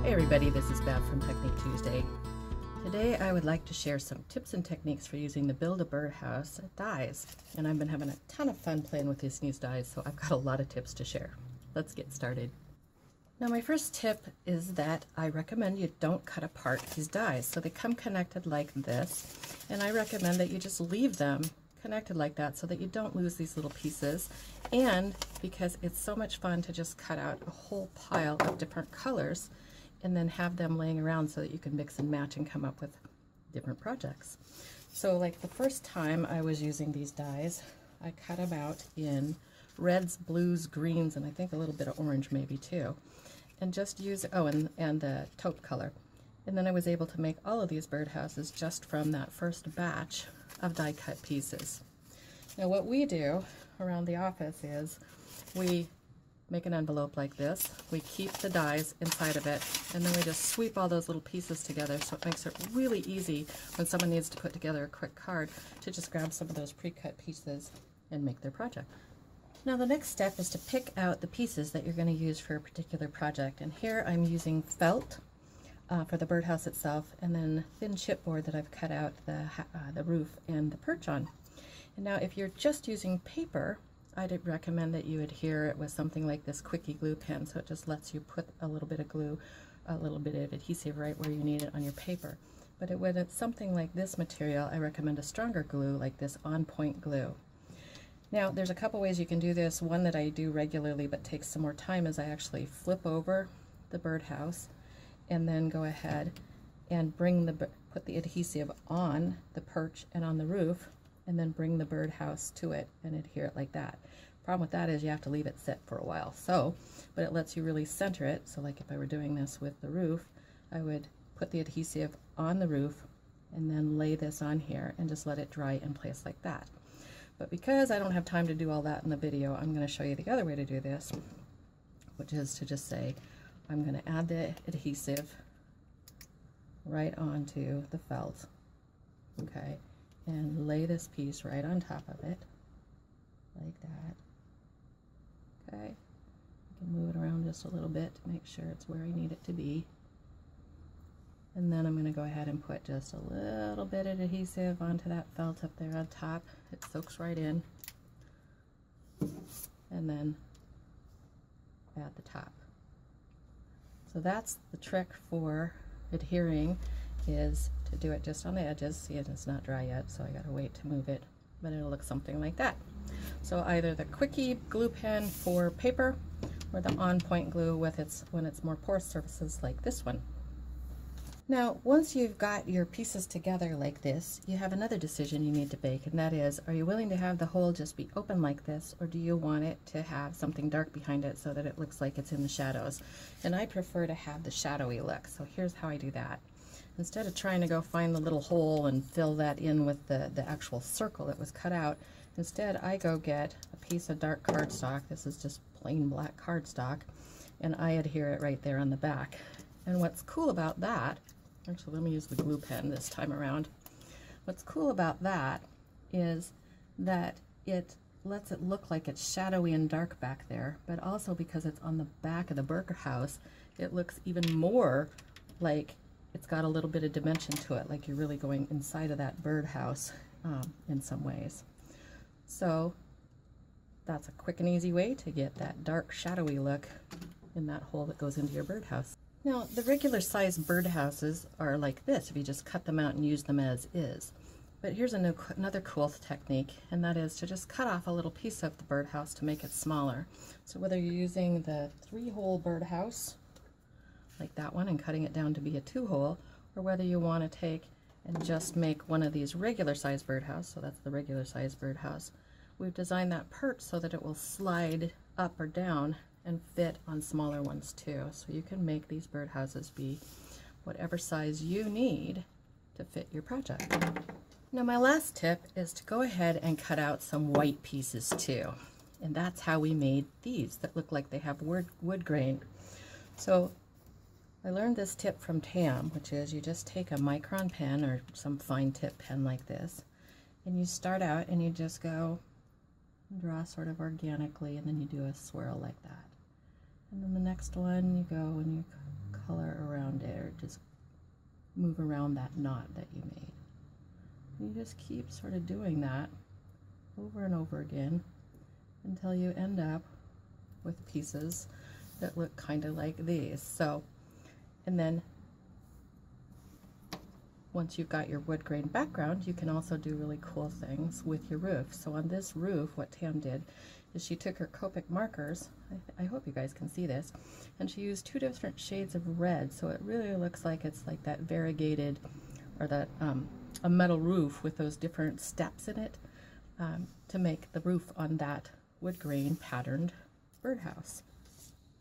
Hey everybody, this is Bev from Technique Tuesday. Today I would like to share some tips and techniques for using the Build a Birdhouse dies. And I've been having a ton of fun playing with these dies, so I've got a lot of tips to share. Let's get started. Now my first tip is that I recommend you don't cut apart these dies. So they come connected like this, and I recommend that you just leave them connected like that so that you don't lose these little pieces, and because it's so much fun to just cut out a whole pile of different colors and then have them laying around so that you can mix and match and come up with different projects. So like the first time I was using these dies, I cut them out in reds, blues, greens, and I think a little bit of orange maybe too, and just use, and the taupe color. And then I was able to make all of these birdhouses just from that first batch of die cut pieces. Now what we do around the office is we make an envelope like this, we keep the dies inside of it, and then we just sweep all those little pieces together, so it makes it really easy when someone needs to put together a quick card to just grab some of those pre-cut pieces and make their project. Now the next step is to pick out the pieces that you're going to use for a particular project, and here I'm using felt for the birdhouse itself, and then thin chipboard that I've cut out the roof and the perch on. And now if you're just using paper, I'd recommend that you adhere it with something like this quickie glue pen, so it just lets you put a little bit of glue, a little bit of adhesive right where you need it on your paper. But when it's something like this material, I recommend a stronger glue like this On Point glue. Now there's a couple ways you can do this. One that I do regularly but takes some more time is I actually flip over the birdhouse and then go ahead and put the adhesive on the perch and on the roof, and then bring the birdhouse to it and adhere it like that. Problem with that is you have to leave it sit for a while. But it lets you really center it. So like if I were doing this with the roof, I would put the adhesive on the roof and then lay this on here and just let it dry in place like that. But because I don't have time to do all that in the video, I'm going to show you the other way to do this, which is to just say, I'm going to add the adhesive right onto the felt, okay, and lay this piece right on top of it, like that, okay. I can move it around just a little bit to make sure it's where I need it to be. And then I'm going to go ahead and put just a little bit of adhesive onto that felt up there on top. It soaks right in. And then add the top. So that's the trick for adhering, is to do it just on the edges. See, it's not dry yet, so I gotta wait to move it, but it'll look something like that. So either the quickie glue pen for paper or the On Point glue when it's more porous surfaces like this one. Now once you've got your pieces together like this, you have another decision you need to make, and that is, are you willing to have the hole just be open like this, or do you want it to have something dark behind it so that it looks like it's in the shadows? And I prefer to have the shadowy look, so here's how I do that. Instead of trying to go find the little hole and fill that in with the actual circle that was cut out, instead I go get a piece of dark cardstock. This is just plain black cardstock, and I adhere it right there on the back. And what's cool about that, actually let me use the glue pen this time around. What's cool about that is that it lets it look like it's shadowy and dark back there, but also because it's on the back of the birdhouse, it looks even more like it's got a little bit of dimension to it, like you're really going inside of that birdhouse in some ways. So that's a quick and easy way to get that dark shadowy look in that hole that goes into your birdhouse. Now the regular size birdhouses are like this if you just cut them out and use them as is. But here's another cool technique, and that is to just cut off a little piece of the birdhouse to make it smaller. So whether you're using the 3-hole birdhouse like that one and cutting it down to be a 2-hole, or whether you want to take and just make one of these regular size birdhouse, so that's the regular size birdhouse. We've designed that perch so that it will slide up or down and fit on smaller ones too. So you can make these birdhouses be whatever size you need to fit your project. Now my last tip is to go ahead and cut out some white pieces too. And that's how we made these that look like they have wood grain. So I learned this tip from Tam, which is you just take a micron pen or some fine tip pen like this, and you start out and you just go and draw sort of organically, and then you do a swirl like that. And then the next one you go and you color around it, or just move around that knot that you made. You just keep sort of doing that over and over again until you end up with pieces that look kind of like these. So, and then once you've got your wood grain background, you can also do really cool things with your roof. So on this roof, what Tam did is she took her Copic markers, I hope you guys can see this, and she used 2 different shades of red, so it really looks like it's like that variegated, or that a metal roof with those different steps in it, to make the roof on that wood grain patterned birdhouse.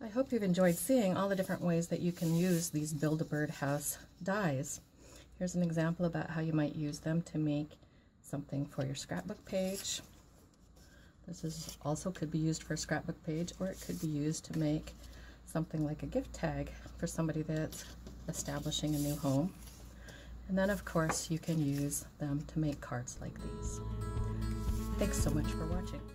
I hope you've enjoyed seeing all the different ways that you can use these Build-A-Birdhouse dies. Here's an example about how you might use them to make something for your scrapbook page. This is also could be used for a scrapbook page, or it could be used to make something like a gift tag for somebody that's establishing a new home. And then of course you can use them to make cards like these. Thanks so much for watching.